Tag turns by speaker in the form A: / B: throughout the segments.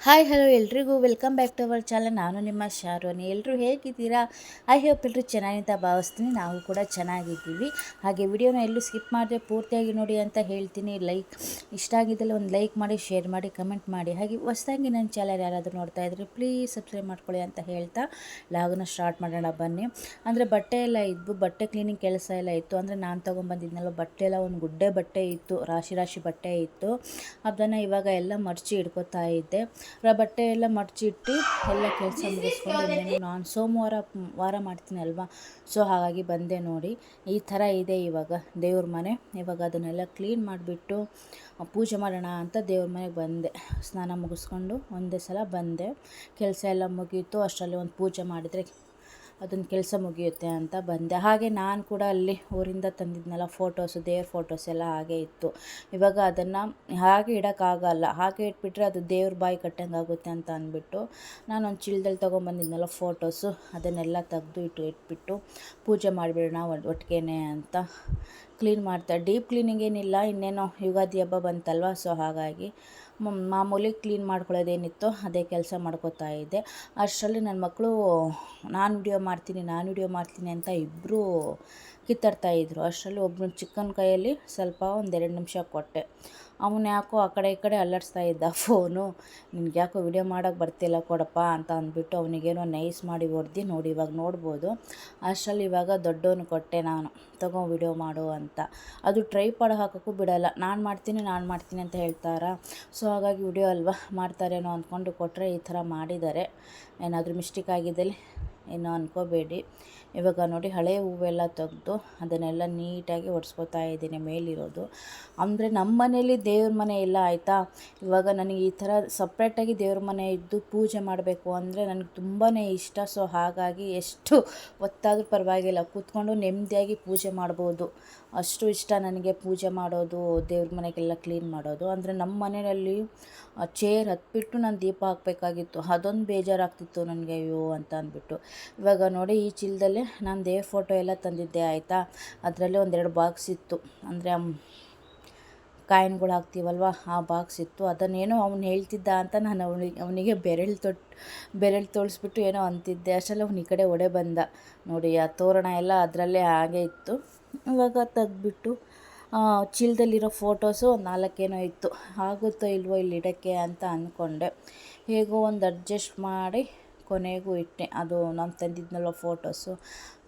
A: Hi hello ಎಲ್ರಿಗೂ welcome back to our channel. ನಾನು ನಿಮ್ಮ ಶಾರೋನಿ. ಎಲ್ಲರೂ ಹೇಗಿದ್ದೀರಾ? ಐ ಹೋಪ್ ಎಲ್ಲರೂ ಚೆನ್ನಾಗಿಂತ ಭಾವಿಸ್ತೀನಿ. ನಾವು ಕೂಡ ಚೆನ್ನಾಗಿದ್ದೀವಿ. ಹಾಗೆ ವಿಡಿಯೋನ ಎಲ್ಲೂ ಸ್ಕಿಪ್ ಮಾಡಿದೆ ಪೂರ್ತಿಯಾಗಿ ನೋಡಿ ಅಂತ ಹೇಳ್ತೀನಿ. ಇಷ್ಟ ಆಗಿದ್ದಲ್ಲಿ ಒಂದು ಲೈಕ್ ಮಾಡಿ, ಶೇರ್ ಮಾಡಿ, ಕಮೆಂಟ್ ಮಾಡಿ. ಹಾಗೆ ಹೊಸದಾಗಿ ನನ್ನ ಚಾನಲ್ ಯಾರಾದರೂ ನೋಡ್ತಾ ಇದ್ದರೆ ಪ್ಲೀಸ್ ಸಬ್ಸ್ಕ್ರೈಬ್ ಮಾಡ್ಕೊಳ್ಳಿ ಅಂತ ಹೇಳ್ತಾ ಲಾಗನ್ನ ಸ್ಟಾರ್ಟ್ ಮಾಡೋಣ ಬನ್ನಿ. ಅಂದರೆ ಬಟ್ಟೆ ಎಲ್ಲ ಇದ್ದು ಬಟ್ಟೆ ಕ್ಲೀನಿಂಗ್ ಕೆಲಸ ಎಲ್ಲ ಇತ್ತು. ಅಂದರೆ ನಾನು ತೊಗೊಂಬಂದಿದ್ನಲ್ಲ ಬಟ್ಟೆ ಎಲ್ಲ ಒಂದು ಗುಡ್ಡೆ ಬಟ್ಟೆ ಇತ್ತು, ರಾಶಿ ರಾಶಿ ಬಟ್ಟೆ ಇತ್ತು. ಅದನ್ನು ಇವಾಗ ಎಲ್ಲ ಮಡಚಿ ಇಟ್ಕೋತಾ ಇದ್ದೆ. ಬಟ್ಟೆ ಎಲ್ಲ ಮಡಚಿಟ್ಟು ಎಲ್ಲ ಕೆಲಸ ಮುಗಿಸ್ಕೊಂಡು ಇನ್ನೇನು ನಾನು ಸೋಮವಾರ ವಾರ ಮಾಡ್ತೀನಿ ಅಲ್ವಾ, ಸೊ ಹಾಗಾಗಿ ಬಂದೆ ನೋಡಿ. ಈ ಥರ ಇದೆ ಇವಾಗ ದೇವ್ರ ಮನೆ. ಇವಾಗ ಅದನ್ನೆಲ್ಲ ಕ್ಲೀನ್ ಮಾಡಿಬಿಟ್ಟು ಪೂಜೆ ಮಾಡೋಣ ಅಂತ ದೇವ್ರ ಮನೆಗೆ ಬಂದೆ. ಸ್ನಾನ ಮುಗಿಸ್ಕೊಂಡು ಒಂದೇ ಸಲ ಬಂದೆ. ಕೆಲಸ ಎಲ್ಲ ಮುಗೀತು. ಅಷ್ಟರಲ್ಲಿ ಒಂದು ಪೂಜೆ ಮಾಡಿದರೆ ಅದೊಂದು ಕೆಲಸ ಮುಗಿಯುತ್ತೆ ಅಂತ ಬಂದೆ. ಹಾಗೆ ನಾನು ಕೂಡ ಅಲ್ಲಿ ಊರಿಂದ ತಂದಿದ್ನಲ್ಲ ಫೋಟೋಸು, ದೇವ್ರ ಫೋಟೋಸ್ ಎಲ್ಲ ಹಾಗೆ ಇತ್ತು. ಇವಾಗ ಅದನ್ನು ಹಾಗೆ ಇಡೋಕ್ಕಾಗಲ್ಲ, ಹಾಗೆ ಇಟ್ಬಿಟ್ರೆ ಅದು ದೇವ್ರ ಬಾಯಿ ಕಟ್ಟಂಗೆ ಆಗುತ್ತೆ ಅಂತ ಅಂದ್ಬಿಟ್ಟು ನಾನೊಂದು ಚೀಲದಲ್ಲಿ ತೊಗೊಂಬಂದಿದ್ನಲ್ಲ ಫೋಟೋಸು, ಅದನ್ನೆಲ್ಲ ತೆಗೆದು ಇಟ್ಬಿಟ್ಟು ಪೂಜೆ ಮಾಡಿಬಿಡೋಣ ಒಟ್ಟಿಗೆ ಅಂತ ಕ್ಲೀನ್ ಮಾಡ್ತಾರೆ. ಡೀಪ್ ಕ್ಲೀನಿಂಗ್ ಏನಿಲ್ಲ, ಇನ್ನೇನೋ ಯುಗಾದಿ ಹಬ್ಬ ಬಂತಲ್ವ, ಸೊ ಹಾಗಾಗಿ ಮಾಮೂಲಿ ಕ್ಲೀನ್ ಮಾಡ್ಕೊಳ್ಳೋದೇನಿತ್ತು ಅದೇ ಕೆಲಸ ಮಾಡ್ಕೋತಾ ಇದ್ದೆ. ಅಷ್ಟರಲ್ಲಿ ನನ್ನ ಮಕ್ಕಳು ನಾನು ವಿಡಿಯೋ ಮಾಡ್ತೀನಿ ಅಂತ ಇಬ್ಬರು ಕಿತ್ತಾಡ್ತಾಯಿದ್ರು. ಅಷ್ಟರಲ್ಲಿ ಒಬ್ಬನು ಚಿಕ್ಕನ ಕೈಯಲ್ಲಿ ಸ್ವಲ್ಪ ಒಂದೆರಡು ನಿಮಿಷ ಕೊಟ್ಟೆ. ಅವನು ಯಾಕೋ ಆ ಕಡೆ ಈ ಕಡೆ ಅಲ್ಲಾಡಿಸ್ತಾ ಇದ್ದ ಫೋನು. ನಿನ್ಗೆ ಯಾಕೋ ವಿಡಿಯೋ ಮಾಡೋಕ್ಕೆ ಬರ್ತಿಲ್ಲ ಕೊಡಪ್ಪ ಅಂತ ಅಂದ್ಬಿಟ್ಟು ಅವನಿಗೇನೋ ನೈಸ್ ಮಾಡಿ ಹೊಡೆದು ನೋಡಿ ಇವಾಗ ನೋಡ್ಬೋದು. ಅಷ್ಟರಲ್ಲಿ ಇವಾಗ ದೊಡ್ಡವನು ಕೊಟ್ಟೆ ನಾನು, ತಗೋ ವಿಡಿಯೋ ಮಾಡು ಅಂತ. ಅದು ಟ್ರೈಪಾಡ್ ಹಾಕೋಕ್ಕೂ ಬಿಡೋಲ್ಲ. ನಾನು ಮಾಡ್ತೀನಿ ಅಂತ ಹೇಳ್ತಾರಾ. ಸೊ ಹಾಗಾಗಿ ವಿಡಿಯೋ ಅಲ್ವಾ ಮಾಡ್ತಾರೇನೋ ಅಂದ್ಕೊಂಡು ಕೊಟ್ಟರೆ ಈ ಥರ ಮಾಡಿದ್ದಾರೆ. ಏನಾದರೂ ಮಿಸ್ಟೇಕ್ ಆಗಿದ್ದಲ್ಲಿ ಏನೋ ಅಂದ್ಕೋಬೇಡಿ. ಇವಾಗ ನೋಡಿ ಹಳೆ ಹೂವೆಲ್ಲ ತೆಗೆದು ಅದನ್ನೆಲ್ಲ ನೀಟಾಗಿ ಒರೆಸ್ಕೊತಾ ಇದ್ದೀನಿ ಮೇಲಿರೋದು. ಅಂದರೆ ನಮ್ಮ ಮನೇಲಿ ದೇವ್ರ ಮನೆ ಇಲ್ಲ ಆಯಿತಾ. ಇವಾಗ ನನಗೆ ಈ ಥರ ಸಪ್ರೇಟಾಗಿ ದೇವ್ರ ಮನೆ ಇದ್ದು ಪೂಜೆ ಮಾಡಬೇಕು ಅಂದರೆ ನನಗೆ ತುಂಬಾ ಇಷ್ಟ. ಸೊ ಹಾಗಾಗಿ ಎಷ್ಟು ಹೊತ್ತಾದರೂ ಪರವಾಗಿಲ್ಲ, ಕೂತ್ಕೊಂಡು ನೆಮ್ಮದಿಯಾಗಿ ಪೂಜೆ ಮಾಡ್ಬೋದು. ಅಷ್ಟು ಇಷ್ಟ ನನಗೆ ಪೂಜೆ ಮಾಡೋದು, ದೇವ್ರ ಮನೆಗೆಲ್ಲ ಕ್ಲೀನ್ ಮಾಡೋದು. ಅಂದರೆ ನಮ್ಮ ಮನೆಯಲ್ಲಿ ಚೇರ್ ಹತ್ಬಿಟ್ಟು ನಾನು ದೀಪ ಹಾಕಬೇಕಾಗಿತ್ತು. ಅದೊಂದು ಬೇಜಾರಾಗ್ತಿತ್ತು ನನಗೆ, ಅಯ್ಯೋ ಅಂತ ಅಂದ್ಬಿಟ್ಟು. ಇವಾಗ ನೋಡಿ ಈ ಚೀಲದಲ್ಲೇ ನಾನು ದೇವ್ರ ಫೋಟೋ ಎಲ್ಲ ತಂದಿದ್ದೆ ಆಯಿತಾ. ಅದರಲ್ಲೇ ಒಂದೆರಡು ಬಾಕ್ಸ್ ಇತ್ತು, ಅಂದರೆ ಕಾಯಿನ್ಗಳು ಹಾಕ್ತೀವಲ್ವ ಆ ಬಾಕ್ಸ್ ಇತ್ತು. ಅದನ್ನೇನೋ ಅವ್ನು ಹೇಳ್ತಿದ್ದ ಅಂತ ನಾನು ಅವನಿಗೆ ಬೆರಳು ತೋಳಿಸ್ಬಿಟ್ಟು ಏನೋ ಅಂತಿದ್ದೆ. ಅಷ್ಟರಲ್ಲಿ ಅವ್ನು ಈ ಕಡೆ ಒಡೆ ಬಂದ ನೋಡಿ. ಆ ತೋರಣ ಎಲ್ಲ ಅದರಲ್ಲೇ ಹಾಗೆ ಇತ್ತು. ಇವಾಗ ತೆಗ್ದುಬಿಟ್ಟು ಚೀಲದಲ್ಲಿರೋ ಫೋಟೋಸು ಒಂದು 4 ಏನೋ ಇತ್ತು. ಆಗುತ್ತೋ ಇಲ್ವೋ ಇಲ್ಲಿ ಇಡೋಕ್ಕೆ ಅಂತ ಅಂದ್ಕೊಂಡೆ. ಹೇಗೋ ಒಂದು ಅಡ್ಜಸ್ಟ್ ಮಾಡಿ ಕೊನೆಗೂ ಇಟ್ಟೆ. ಅದು ನಾನು ತಂದಿದ್ನಲ್ಲ ಫೋಟೋಸು,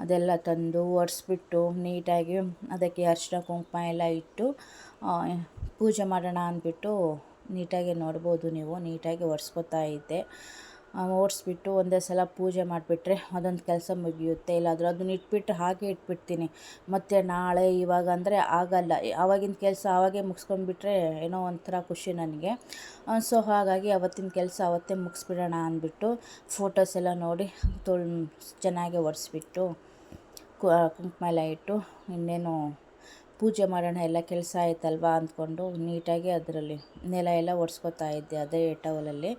A: ಅದೆಲ್ಲ ತಂದು ಒರೆಸ್ಬಿಟ್ಟು ನೀಟಾಗಿ ಅದಕ್ಕೆ ಅರಿಶಿನ ಕುಂಕುಮ ಎಲ್ಲ ಇಟ್ಟು ಪೂಜೆ ಮಾಡೋಣ ಅಂದ್ಬಿಟ್ಟು ನೀಟಾಗಿ ನೋಡ್ಬೋದು ನೀವು, ನೀಟಾಗಿ ಒರೆಸ್ಕೊತಾ ಇದ್ದೆ. ಓಡಿಸ್ಬಿಟ್ಟು ಒಂದೇ ಸಲ ಪೂಜೆ ಮಾಡಿಬಿಟ್ರೆ ಅದೊಂದು ಕೆಲಸ ಮುಗಿಯುತ್ತೆ. ಇಲ್ಲಾಂದರೆ ಅದನ್ನ ಇಟ್ಬಿಟ್ಟು ಹಾಗೆ ಇಟ್ಬಿಡ್ತೀನಿ, ಮತ್ತು ನಾಳೆ ಇವಾಗ ಅಂದರೆ ಆಗಲ್ಲ. ಆವಾಗಿನ ಕೆಲಸ ಆವಾಗೇ ಮುಗಿಸ್ಕೊಂಡ್ಬಿಟ್ರೆ ಏನೋ ಒಂಥರ ಖುಷಿ ನನಗೆ. ಸೊ ಹಾಗಾಗಿ ಅವತ್ತಿನ ಕೆಲಸ ಅವತ್ತೇ ಮುಗಿಸ್ಬಿಡೋಣ ಅಂದ್ಬಿಟ್ಟು ಫೋಟೋಸ್ ಎಲ್ಲ ನೋಡಿ ಚೆನ್ನಾಗಿ ಒರೆಸ್ಬಿಟ್ಟು ಕುಂಕುಮ ಎಲ್ಲ ಇಟ್ಟು ಇನ್ನೇನು ಪೂಜೆ ಮಾಡೋಣ, ಎಲ್ಲ ಕೆಲಸ ಆಯ್ತಲ್ವ ಅಂದ್ಕೊಂಡು ನೀಟಾಗಿ ಅದರಲ್ಲಿ ನೆಲ ಎಲ್ಲ ಒರೆಸ್ಕೊತಾ ಇದ್ದೆ ಅದೇ ಟವಲಲ್ಲಿ.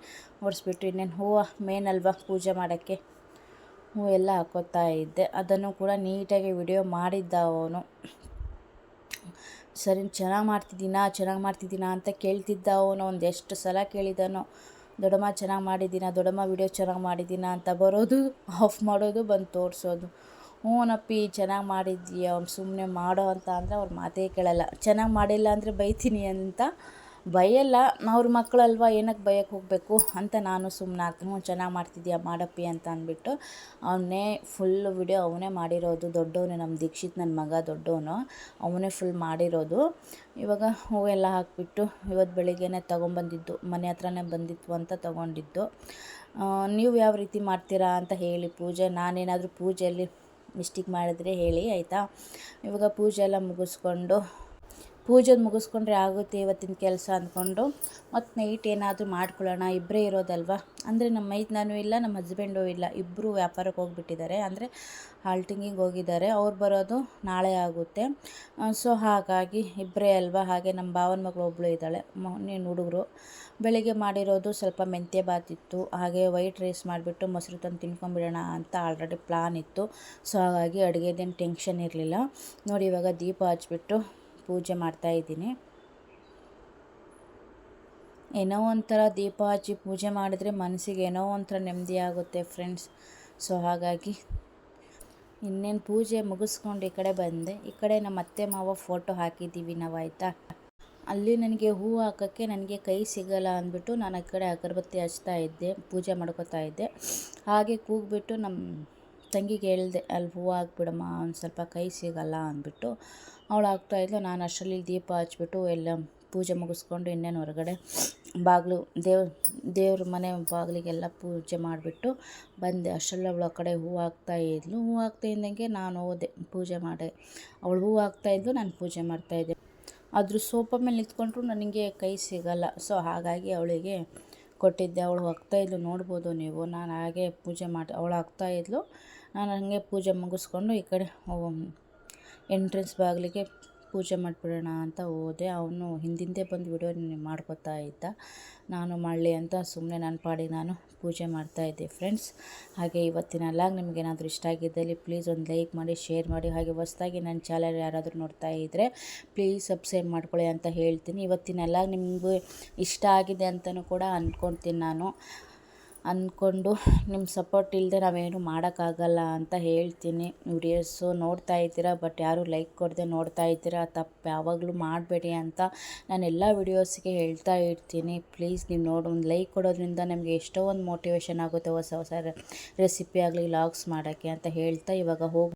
A: ಒರೆಸ್ಬಿಟ್ಟು ಇನ್ನೇನು ಹೂವು ಮೇನ್ ಅಲ್ವಾ ಪೂಜೆ ಮಾಡೋಕ್ಕೆ, ಹೂವೆಲ್ಲ ಹಾಕೋತಾ ಇದ್ದೆ. ಅದನ್ನು ಕೂಡ ನೀಟಾಗಿ ವಿಡಿಯೋ ಮಾಡಿದ್ದ ಅವನು. ಸರಿ ಚೆನ್ನಾಗಿ ಮಾಡ್ತಿದ್ದೀನಾ ಅಂತ ಕೇಳ್ತಿದ್ದ ಅವನು. ಒಂದು ಎಷ್ಟು ಸಲ ಕೇಳಿದಾನೋ, ದೊಡ್ಡಮ್ಮ ಚೆನ್ನಾಗಿ ಮಾಡಿದ್ದೀನಾ, ವಿಡಿಯೋ ಚೆನ್ನಾಗಿ ಮಾಡಿದ್ದೀನಾ ಅಂತ ಬರೋದು, ಆಫ್ ಮಾಡೋದು, ಬಂದು ತೋರಿಸೋದು. ಹ್ಞೂನಪ್ಪಿ ಚೆನ್ನಾಗಿ ಮಾಡಿದ್ದೀಯ. ಅವ್ನು ಸುಮ್ಮನೆ ಮಾಡೋ ಅಂತ ಅಂದರೆ ಅವ್ರ ಮಾತೇ ಕೇಳಲ್ಲ. ಚೆನ್ನಾಗಿ ಮಾಡಿಲ್ಲ ಅಂದರೆ ಬೈತೀನಿ ಅಂತ ಬೈಯಲ್ಲ, ಅವ್ರ ಮಕ್ಕಳಲ್ವ ಏನಕ್ಕೆ ಬೈಯಕ್ಕೆ ಹೋಗಬೇಕು ಅಂತ ನಾನು ಸುಮ್ಮನೆ ಆಗ್ತೀನಿ. ಚೆನ್ನಾಗಿ ಮಾಡ್ತಿದ್ದೀಯ ಮಾಡಪ್ಪಿ ಅಂತ ಅಂದ್ಬಿಟ್ಟು ಅವನೇ ಫುಲ್ ವಿಡಿಯೋ ಅವನೇ ಮಾಡಿರೋದು. ದೊಡ್ಡವನೇ, ನಮ್ಮ ದೀಕ್ಷಿತ್ ನನ್ನ ಮಗ ದೊಡ್ಡವನು, ಅವನೇ ಫುಲ್ ಮಾಡಿರೋದು. ಇವಾಗ ಹೂವೆಲ್ಲ ಹಾಕಿಬಿಟ್ಟು ಇವತ್ತು ಬೆಳಿಗ್ಗೆನೇ ತೊಗೊಂಬಂದಿದ್ದು, ಮನೆ ಹತ್ರನೇ ಬಂದಿತ್ತು ಅಂತ ತೊಗೊಂಡಿದ್ದು. ನೀವು ಯಾವ ರೀತಿ ಮಾಡ್ತೀರಾ ಅಂತ ಹೇಳಿ ಪೂಜೆ. ನಾನೇನಾದರೂ ಪೂಜೆಯಲ್ಲಿ ಮಿಸ್ಟೇಕ್ ಮಾಡಿದ್ರೆ ಹೇಳಿ ಆಯಿತಾ. ಇವಾಗ ಪೂಜೆ ಎಲ್ಲ ಮುಗಿಸ್ಕೊಂಡ್ರೆ ಆಗುತ್ತೆ ಇವತ್ತಿನ ಕೆಲಸ ಅಂದ್ಕೊಂಡು ಮತ್ತು ನೈಟ್ ಏನಾದರೂ ಮಾಡ್ಕೊಳ್ಳೋಣ. ಇಬ್ಬರೇ ಇರೋದಲ್ವ, ಅಂದರೆ ನಾನು ಇಲ್ಲ, ನಮ್ಮ ಹಸ್ಬೆಂಡು ಇಲ್ಲ, ಇಬ್ಬರು ವ್ಯಾಪಾರಕ್ಕೆ ಹೋಗಿಬಿಟ್ಟಿದ್ದಾರೆ. ಅಂದರೆ ಹಾಲ್ಟಿಂಗಿಗೆ ಹೋಗಿದ್ದಾರೆ. ಅವ್ರು ಬರೋದು ನಾಳೆ ಆಗುತ್ತೆ. ಸೊ ಹಾಗಾಗಿ ಇಬ್ಬರೇ ಅಲ್ವ. ಹಾಗೆ ನಮ್ಮ ಭಾವನ ಮಗಳು ಒಬ್ಬಳು ಇದ್ದಾಳೆ, ನೀನು ಹುಡುಗರು. ಬೆಳಿಗ್ಗೆ ಮಾಡಿರೋದು ಸ್ವಲ್ಪ ಮೆಂತ್ಯ ಬಾತ್ ಇತ್ತು, ಹಾಗೆ ವೈಟ್ ರೈಸ್ ಮಾಡಿಬಿಟ್ಟು ಮೊಸರು ತಂದು ತಿನ್ಕೊಂಬಿಡೋಣ ಅಂತ ಆಲ್ರೆಡಿ ಪ್ಲಾನ್ ಇತ್ತು. ಸೊ ಹಾಗಾಗಿ ಅಡುಗೆದೇನು ಟೆನ್ಷನ್ ಇರಲಿಲ್ಲ ನೋಡಿ. ಇವಾಗ ದೀಪ ಹಚ್ಬಿಟ್ಟು ಪೂಜೆ ಮಾಡ್ತಾಯಿದ್ದೀನಿ. ಏನೋ ಒಂಥರ ದೀಪ ಹಚ್ಚಿ ಪೂಜೆ ಮಾಡಿದರೆ ಮನಸ್ಸಿಗೆ ಏನೋ ಒಂಥರ ನೆಮ್ಮದಿ ಆಗುತ್ತೆ ಫ್ರೆಂಡ್ಸ್. ಸೊ ಹಾಗಾಗಿ ಇನ್ನೇನು ಪೂಜೆ ಮುಗಿಸ್ಕೊಂಡು ಈ ಕಡೆ ಬಂದೆ. ಈ ಕಡೆ ನಮ್ಮ ಅತ್ತೆ ಮಾವ ಫೋಟೋ ಹಾಕಿದ್ದೀವಿ ನಾವು, ಆಯಿತಾ. ಅಲ್ಲಿ ನನಗೆ ಹೂವು ಹಾಕೋಕ್ಕೆ ನನಗೆ ಕೈ ಸಿಗಲ್ಲ ಅಂದ್ಬಿಟ್ಟು ನಾನು ಆ ಕಡೆ ಅಗರಬತ್ತಿ ಹಚ್ತಾ ಇದ್ದೆ, ಪೂಜೆ ಮಾಡ್ಕೋತಾ ಇದ್ದೆ. ಹಾಗೆ ಕೂಗ್ಬಿಟ್ಟು ನಮ್ಮ ತಂಗಿಗೆ ಹೇಳಿದೆ, ಅಲ್ಲಿ ಹೂವು ಹಾಕ್ಬಿಡಮ್ಮ, ಒಂದು ಸ್ವಲ್ಪ ಕೈ ಸಿಗಲ್ಲ ಅಂದ್ಬಿಟ್ಟು. ಅವಳು ಹಾಕ್ತಾಯಿದ್ಲು. ನಾನು ಅಷ್ಟರಲ್ಲಿ ದೀಪ ಹಚ್ಬಿಟ್ಟು ಎಲ್ಲ ಪೂಜೆ ಮುಗಿಸ್ಕೊಂಡು ಇನ್ನೇನು ಹೊರಗಡೆ ಬಾಗಿಲು ದೇವ್ರ ಮನೆ ಬಾಗಿಲಿಗೆಲ್ಲ ಪೂಜೆ ಮಾಡಿಬಿಟ್ಟು ಬಂದೆ. ಅಷ್ಟರಲ್ಲಿ ಅವಳು ಆ ಕಡೆ ಹೂವು ಹಾಕ್ತಾಯಿದ್ಲು. ಹೂವು ಹಾಕ್ತಾ ಇದ್ದಂಗೆ ನಾನು ಹೋದೆ, ಪೂಜೆ ಮಾಡಿ. ಅವಳು ಹೂವು ಹಾಕ್ತಾಯಿದ್ಲು, ನಾನು ಪೂಜೆ ಮಾಡ್ತಾಯಿದ್ದೆ. ಅದ್ರ ಸೋಫಾ ಮೇಲೆ ನಿಂತ್ಕೊಂಡ್ರು ನನಗೆ ಕೈ ಸಿಗಲ್ಲ. ಸೊ ಹಾಗಾಗಿ ಅವಳಿಗೆ ಕೊಟ್ಟಿದ್ದೆ. ಅವಳು ಹಾಕ್ತಾಯಿದ್ಲು, ನೋಡ್ಬೋದು ನೀವು. ನಾನು ಹಾಗೆ ಪೂಜೆ ಮಾಡಿ ಅವಳು ಹಾಕ್ತಾಯಿದ್ಲು, ನಾನು ಹಾಗೆ ಪೂಜೆ ಮುಗಿಸ್ಕೊಂಡು ಈ ಕಡೆ ಎಂಟ್ರೆನ್ಸ್ ಬಾಗಿಲಿಗೆ ಪೂಜೆ ಮಾಡಿಬಿಡೋಣ ಅಂತ ಹೋದೆ. ಅವನು ಹಿಂದಿಂದೆ ಬಂದು ವಿಡಿಯೋ ಮಾಡ್ಕೋತಾ ಇದ್ದ. ನಾನು ಮಾಡಲಿ ಅಂತ ಸುಮ್ಮನೆ ನನ್ನ ಪಾಡಿಗೆ ನಾನು ಪೂಜೆ ಮಾಡ್ತಾಯಿದ್ದೆ ಫ್ರೆಂಡ್ಸ್. ಹಾಗೆ ಇವತ್ತಿನ ಲಾಗ್ ನಿಮಗೇನಾದರೂ ಇಷ್ಟ ಆಗಿದ್ದಲ್ಲಿ ಪ್ಲೀಸ್ ಒಂದು ಲೈಕ್ ಮಾಡಿ, ಶೇರ್ ಮಾಡಿ. ಹಾಗೆ ಹೊಸದಾಗಿ ನನ್ನ ಚಾನಲ್ ಯಾರಾದರೂ ನೋಡ್ತಾ ಇದ್ದರೆ ಪ್ಲೀಸ್ ಸಬ್ಸ್ಕ್ರೈಬ್ ಮಾಡ್ಕೊಳ್ಳಿ ಅಂತ ಹೇಳ್ತೀನಿ. ಇವತ್ತಿನ ಲಾಗ್ ನಿಮಗೂ ಇಷ್ಟ ಆಗಿದೆ ಅಂತಲೂ ಕೂಡ ಅಂದ್ಕೊಂಡು ನಿಮ್ಮ ಸಪೋರ್ಟ್ ಇಲ್ಲದೆ ನಾವೇನು ಮಾಡೋಕ್ಕಾಗಲ್ಲ ಅಂತ ಹೇಳ್ತೀನಿ. ವಿಡಿಯೋಸು ನೋಡ್ತಾ ಇದ್ದೀರಾ, ಬಟ್ ಯಾರೂ ಲೈಕ್ ಕೊಡದೆ ನೋಡ್ತಾ ಇದ್ದೀರಾ. ತಪ್ಪು ಯಾವಾಗಲೂ ಮಾಡಬೇಡಿ ಅಂತ ನಾನು ಎಲ್ಲ ವಿಡಿಯೋಸ್ಗೆ ಹೇಳ್ತಾ ಇರ್ತೀನಿ. ಪ್ಲೀಸ್ ನೀವು ಒಂದು ಲೈಕ್ ಕೊಡೋದ್ರಿಂದ ನಮಗೆ ಎಷ್ಟೋ ಒಂದು ಮೋಟಿವೇಶನ್ ಆಗುತ್ತೆ ಹೊಸ ಹೊಸ ರೆಸಿಪಿ ಆಗಲಿ ಲಾಗ್ಸ್ ಮಾಡೋಕ್ಕೆ ಅಂತ ಹೇಳ್ತಾ ಇವಾಗ